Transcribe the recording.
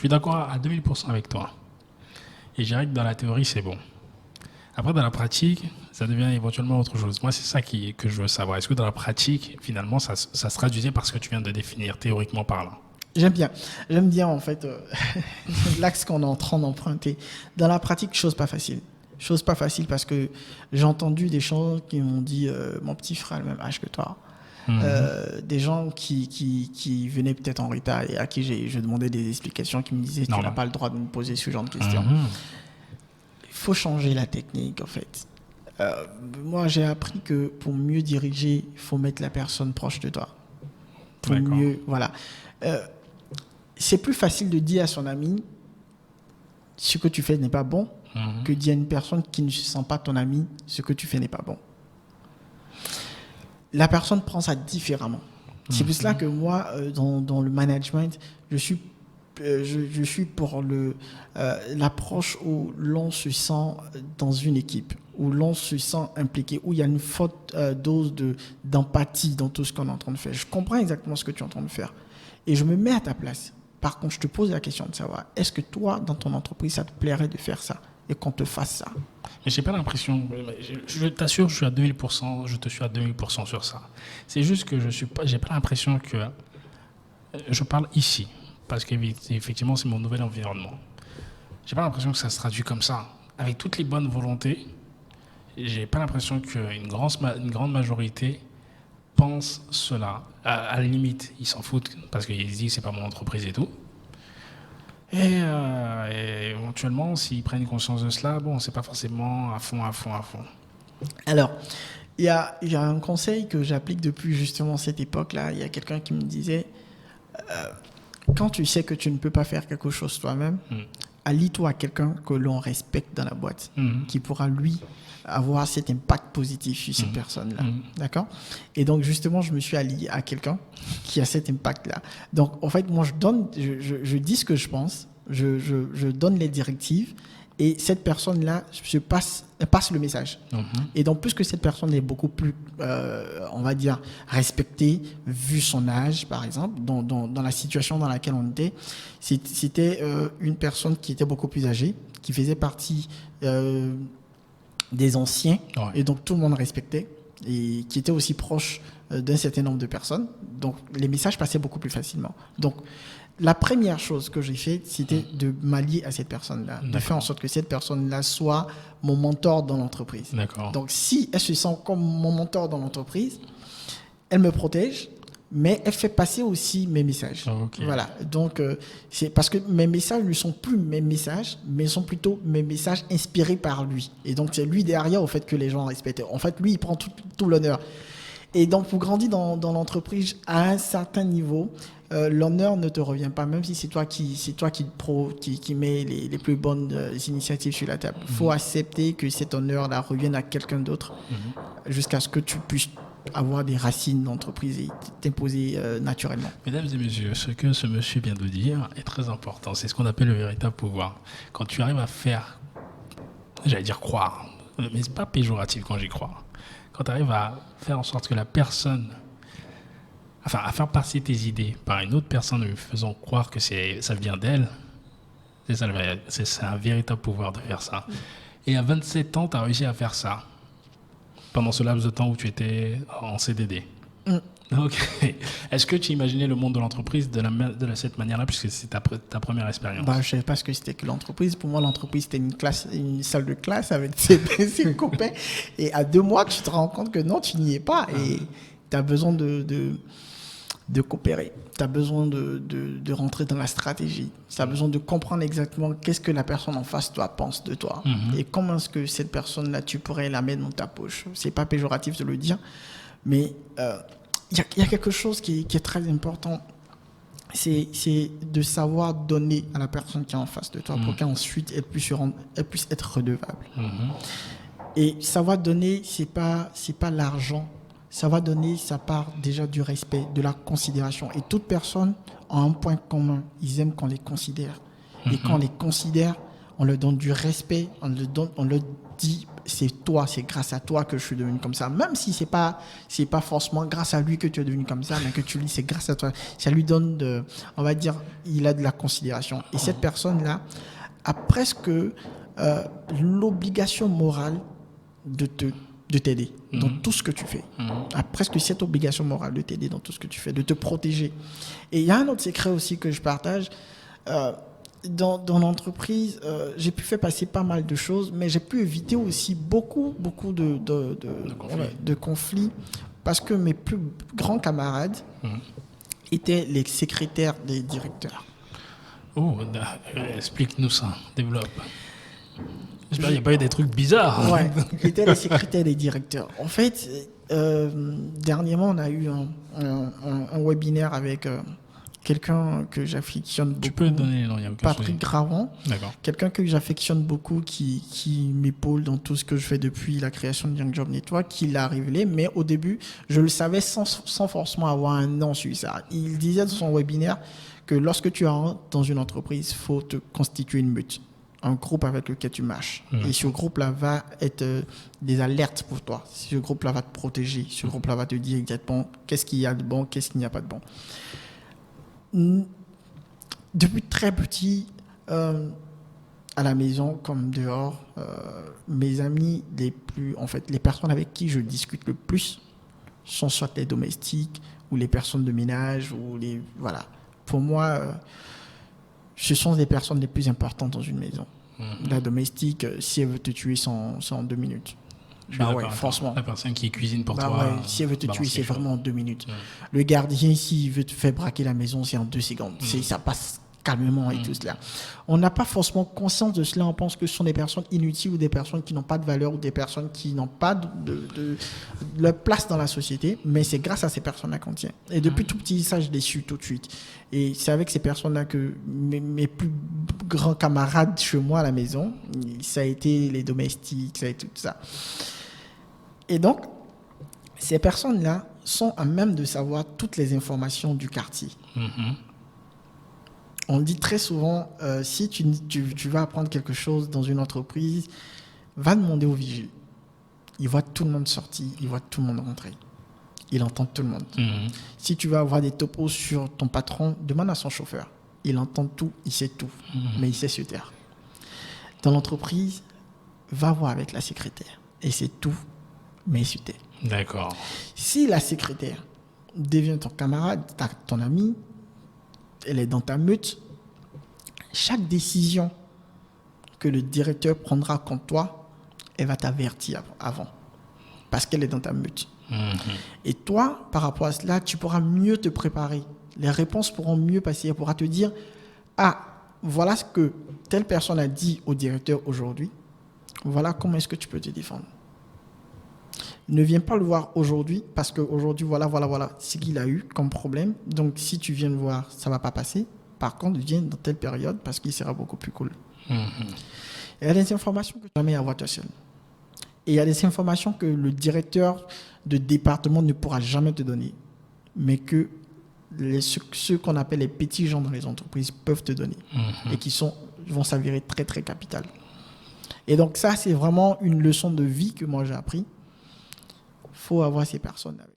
suis d'accord à 2000% avec toi. Et je dirais que dans la théorie, c'est bon. Après, dans la pratique, ça devient éventuellement autre chose. Moi, c'est ça que je veux savoir. Est-ce que dans la pratique, finalement, ça se traduisait par ce que tu viens de définir, théoriquement parlant? J'aime bien en fait l'axe qu'on est en train d'emprunter. Dans la pratique, chose pas facile. Chose pas facile parce que j'ai entendu des gens qui m'ont dit mon petit frère a le même âge que toi. Des gens qui venaient peut-être en retard et à qui je demandais des explications, qui me disaient tu n'as pas le droit de me poser ce genre de questions. Il faut changer la technique en fait. Moi j'ai appris que pour mieux diriger, il faut mettre la personne proche de toi. Pour mieux, voilà. C'est plus facile de dire à son ami ce que tu fais n'est pas bon que dire à une personne qui ne se sent pas ton ami ce que tu fais n'est pas bon. La personne prend ça différemment. C'est pour cela que moi, dans le management, je suis pour l'approche où l'on se sent dans une équipe, où l'on se sent impliqué, où il y a une forte dose d'empathie dans tout ce qu'on est en train de faire. Je comprends exactement ce que tu es en train de faire et je me mets à ta place. Par contre, je te pose la question de savoir, est-ce que toi, dans ton entreprise, ça te plairait de faire ça et qu'on te fasse ça? Mais j'ai pas l'impression, je t'assure, je suis à 2000%, je te suis à 2000% sur ça. C'est juste que j'ai pas l'impression que, je parle ici, parce qu'effectivement, c'est mon nouvel environnement. J'ai pas l'impression que ça se traduit comme ça. Avec toutes les bonnes volontés, j'ai pas l'impression qu'une grande majorité pense cela. À la limite, ils s'en foutent parce qu'ils se disent c'est pas mon entreprise et tout. Et éventuellement, s'ils prennent conscience de cela, bon, c'est pas forcément à fond. Alors, il y a un conseil que j'applique depuis justement cette époque-là. Il y a quelqu'un qui me disait, quand tu sais que tu ne peux pas faire quelque chose toi-même, allie-toi à quelqu'un que l'on respecte dans la boîte, qui pourra lui avoir cet impact positif sur cette personne-là. D'accord? Et donc, justement, je me suis allié à quelqu'un qui a cet impact-là. Donc, en fait, moi, je dis ce que je pense, je donne les directives et cette personne-là passe le message. Et donc, puisque cette personne est beaucoup plus, on va dire, respectée, vu son âge, par exemple, dans la situation dans laquelle on était, c'était une personne qui était beaucoup plus âgée, qui faisait partie des anciens, et donc tout le monde respectait, et qui était aussi proche d'un certain nombre de personnes. Donc, les messages passaient beaucoup plus facilement. Donc, la première chose que j'ai faite, c'était de m'allier à cette personne-là, de faire en sorte que cette personne-là soit mon mentor dans l'entreprise. Donc, si elle se sent comme mon mentor dans l'entreprise, elle me protège, mais elle fait passer aussi mes messages. Voilà. Donc, c'est parce que mes messages ne sont plus mes messages, mais sont plutôt mes messages inspirés par lui. Et donc, c'est lui derrière au fait que les gens respectent. En fait, lui, il prend tout l'honneur. Et donc, pour grandir dans l'entreprise à un certain niveau, l'honneur ne te revient pas, même si c'est toi qui mets les plus bonnes initiatives sur la table. Il faut accepter que cet honneur-là revienne à quelqu'un d'autre jusqu'à ce que tu puisses avoir des racines d'entreprise et t'imposer naturellement. Mesdames et messieurs, ce que ce monsieur vient de dire est très important. C'est ce qu'on appelle le véritable pouvoir. Quand tu arrives à faire, j'allais dire croire, mais c'est pas péjoratif quand j'y crois. Quand tu arrives à faire en sorte que la personne, enfin, à faire passer tes idées par une autre personne en lui faisant croire que ça vient d'elle, c'est un véritable pouvoir de faire ça. Et à 27 ans, tu as réussi à faire ça. Pendant ce laps de temps où tu étais en CDD. Ok. Est-ce que tu imaginais le monde de l'entreprise de cette manière-là, puisque c'est ta première expérience? Je ne savais pas ce que c'était que l'entreprise. Pour moi, l'entreprise, c'était une salle de classe avec ses copains. Et à 2 mois, tu te rends compte que non, tu n'y es pas. Et tu as besoin de coopérer. Tu as besoin de rentrer dans la stratégie. Tu as besoin de comprendre exactement qu'est-ce que la personne en face de toi pense de toi. Et comment est-ce que cette personne-là, tu pourrais la mettre dans ta poche. C'est pas péjoratif de le dire, mais il y a quelque chose qui est très important. C'est de savoir donner à la personne qui est en face de toi pour qu'ensuite elle puisse être redevable. Et savoir donner, c'est pas l'argent. Ça va donner sa part déjà du respect, de la considération. Et toute personne a un point commun. Ils aiment qu'on les considère. Et quand on les considère, on leur donne du respect, on leur dit c'est toi, c'est grâce à toi que je suis devenu comme ça. Même si c'est pas forcément grâce à lui que tu es devenu comme ça, mais que tu lui, c'est grâce à toi. Ça lui donne on va dire, il a de la considération. Et cette personne-là a presque l'obligation morale de t'aider dans tout ce que tu fais. A presque cette obligation morale de t'aider dans tout ce que tu fais, de te protéger. Et il y a un autre secret aussi que je partage. Dans l'entreprise, j'ai pu faire passer pas mal de choses, mais j'ai pu éviter aussi beaucoup de conflits parce que mes plus grands camarades étaient les secrétaires des directeurs. Oh, explique-nous ça, développe. J'espère qu'il n'y a pas eu des trucs bizarres. Ouais, j'étais les secrétaires des directeurs. En fait, dernièrement, on a eu un webinaire avec quelqu'un que j'affectionne beaucoup. Tu peux donner les noms, il y a aucun Patrick Gravon. D'accord. Quelqu'un que j'affectionne beaucoup, qui m'épaule dans tout ce que je fais depuis la création de Young Job Network, qui l'a révélé. Mais au début, je le savais sans forcément avoir un nom sur ça. Il disait dans son webinaire que lorsque tu rentres dans une entreprise, il faut te constituer une meute, un groupe avec lequel tu marches. Et ce groupe-là va être des alertes pour toi. Ce groupe-là va te protéger. Ce groupe-là va te dire exactement qu'est-ce qu'il y a de bon, qu'est-ce qu'il n'y a pas de bon. Depuis très petit, à la maison comme dehors, mes amis les personnes avec qui je discute le plus sont soit les domestiques ou les personnes de ménage voilà. Pour moi, ce sont les personnes les plus importantes dans une maison. La domestique, si elle veut te tuer, c'est en 2 minutes. Franchement. La personne qui cuisine pour toi. Ouais, si elle veut te tuer, c'est vraiment en 2 minutes. Le gardien, s'il veut te faire braquer la maison, c'est en 2 secondes. Ça passe calmement et tout cela. On n'a pas forcément conscience de cela. On pense que ce sont des personnes inutiles ou des personnes qui n'ont pas de valeur ou des personnes qui n'ont pas de leur place dans la société. Mais c'est grâce à ces personnes-là qu'on tient. Et depuis tout petit, ça, je l'ai su tout de suite. Et c'est avec ces personnes-là que mes plus grands camarades chez moi à la maison, ça a été les domestiques, ça a été tout ça. Et donc, ces personnes-là sont à même de savoir toutes les informations du quartier. On dit très souvent, si tu vas apprendre quelque chose dans une entreprise, va demander au vigile. Il voit tout le monde sortir, il voit tout le monde rentrer. Il entend tout le monde. Si tu vas avoir des topos sur ton patron, demande à son chauffeur. Il entend tout, il sait tout, mais il sait se taire. Dans l'entreprise, va voir avec la secrétaire. Et c'est tout, mais il se tait. D'accord. Si la secrétaire devient ton camarade, ton ami, elle est dans ta meute, chaque décision que le directeur prendra contre toi, elle va t'avertir avant, parce qu'elle est dans ta meute. Et toi, par rapport à cela, tu pourras mieux te préparer. Les réponses pourront mieux passer. Elle pourra te dire, voilà ce que telle personne a dit au directeur aujourd'hui, voilà comment est-ce que tu peux te défendre. Ne viens pas le voir aujourd'hui parce qu'aujourd'hui, voilà ce qu'il a eu comme problème. Donc, si tu viens le voir, ça ne va pas passer. Par contre, viens dans telle période parce qu'il sera beaucoup plus cool. Il y a des informations que tu ne peux jamais avoir toi seul. Et il y a des informations que le directeur de département ne pourra jamais te donner, mais que ceux qu'on appelle les petits gens dans les entreprises peuvent te donner et qui vont s'avérer très, très capitales. Et donc, ça, c'est vraiment une leçon de vie que moi j'ai appris. Il faut avoir ces personnes.